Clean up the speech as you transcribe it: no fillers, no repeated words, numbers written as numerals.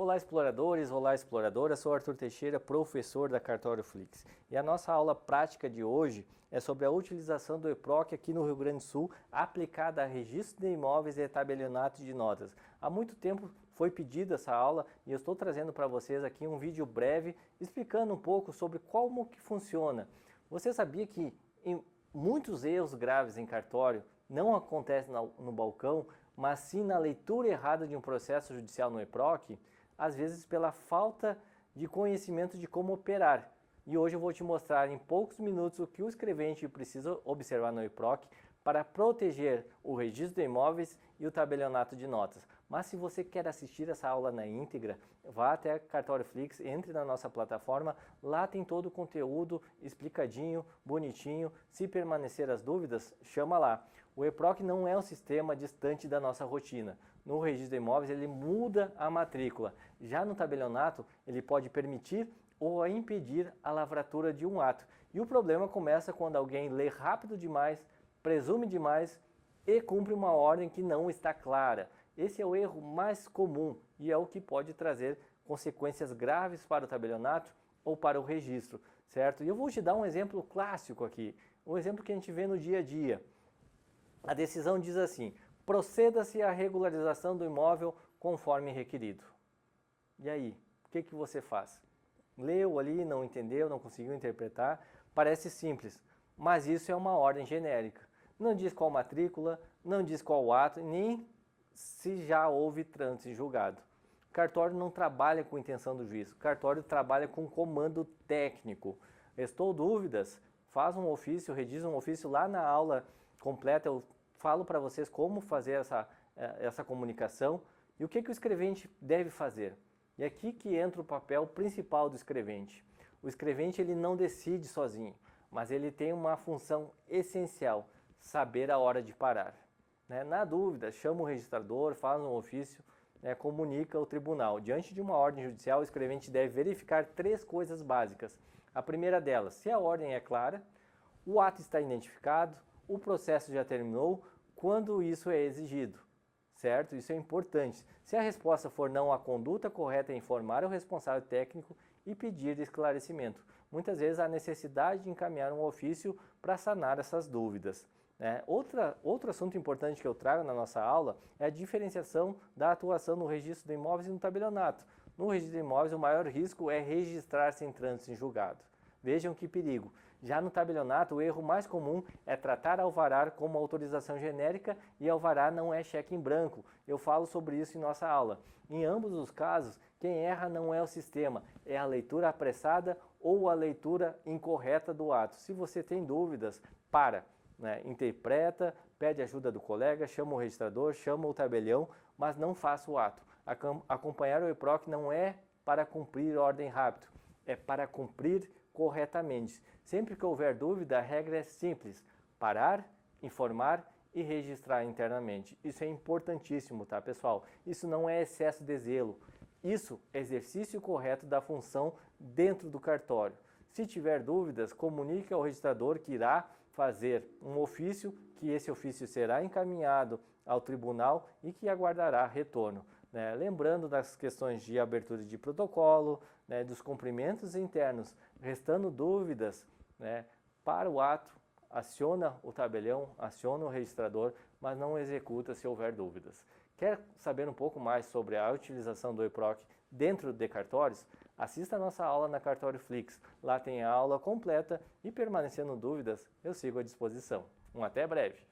Olá, exploradores, olá, exploradoras. Sou Arthur Teixeira, professor da Cartório Flix. E a nossa aula prática de hoje é sobre a utilização do EPROC aqui no Rio Grande do Sul, aplicada a registro de imóveis e tabelionato de notas. Há muito tempo foi pedida essa aula e eu estou trazendo para vocês aqui um vídeo breve explicando um pouco sobre como que funciona. Você sabia que muitos erros graves em cartório não acontecem no balcão, mas sim na leitura errada de um processo judicial no EPROC? Às vezes pela falta de conhecimento de como operar. E hoje eu vou te mostrar em poucos minutos o que o escrevente precisa observar no EPROC para proteger o registro de imóveis e o tabelionato de notas. Mas se você quer assistir essa aula na íntegra, vá até a Cartório Flix, entre na nossa plataforma, lá tem todo o conteúdo explicadinho, bonitinho. Se permanecer as dúvidas, chama lá. O EPROC não é um sistema distante da nossa rotina. No registro de imóveis ele muda a matrícula. Já no tabelionato ele pode permitir ou impedir a lavratura de um ato. E o problema começa quando alguém lê rápido demais, presume demais e cumpre uma ordem que não está clara. Esse é o erro mais comum e é o que pode trazer consequências graves para o tabelionato ou para o registro, certo? E eu vou te dar um exemplo clássico aqui, um exemplo que a gente vê no dia a dia. A decisão diz assim: proceda-se à regularização do imóvel conforme requerido. E aí, o que você faz? Leu ali, não entendeu, não conseguiu interpretar, parece simples, mas isso é uma ordem genérica. Não diz qual matrícula, não diz qual ato, nem se já houve trânsito em julgado. O cartório não trabalha com intenção do juiz, o cartório trabalha com comando técnico. Restou dúvidas? Faz um ofício, rediz um ofício lá na aula completa, eu falo para vocês como fazer essa comunicação e o que o escrevente deve fazer. E aqui que entra o papel principal do escrevente. O escrevente ele não decide sozinho, mas ele tem uma função essencial: saber a hora de parar. Na dúvida, chama o registrador, faz um ofício, comunica ao tribunal. Diante de uma ordem judicial, o escrevente deve verificar 3 coisas básicas. A primeira delas, se a ordem é clara, o ato está identificado, o processo já terminou, quando isso é exigido. Certo? Isso é importante. Se a resposta for não, a conduta correta é informar o responsável técnico e pedir esclarecimento. Muitas vezes há necessidade de encaminhar um ofício para sanar essas dúvidas. Outro assunto importante que eu trago na nossa aula é a diferenciação da atuação no registro de imóveis e no tabelionato. No registro de imóveis, o maior risco é registrar-se em trânsito em julgado. Vejam que perigo. Já no tabelionato, o erro mais comum é tratar alvará como autorização genérica e alvará não é cheque em branco. Eu falo sobre isso em nossa aula. Em ambos os casos, quem erra não é o sistema, é a leitura apressada ou a leitura incorreta do ato. Se você tem dúvidas, interpreta, pede ajuda do colega, chama o registrador, chama o tabelião, mas não faça o ato. Acompanhar o EPROC não é para cumprir ordem rápido, é para cumprir corretamente. Sempre que houver dúvida, a regra é simples: parar, informar e registrar internamente. Isso é importantíssimo, tá, pessoal? Isso não é excesso de zelo. Isso é exercício correto da função dentro do cartório. Se tiver dúvidas, comunique ao registrador que irá fazer um ofício, que esse ofício será encaminhado ao tribunal e que aguardará retorno. Lembrando das questões de abertura de protocolo, dos cumprimentos internos, restando dúvidas, para o ato, aciona o tabelião, aciona o registrador, mas não executa se houver dúvidas. Quer saber um pouco mais sobre a utilização do EPROC dentro de cartórios? Assista a nossa aula na Cartório Flix. Lá tem a aula completa e, permanecendo dúvidas, eu sigo à disposição. Até breve!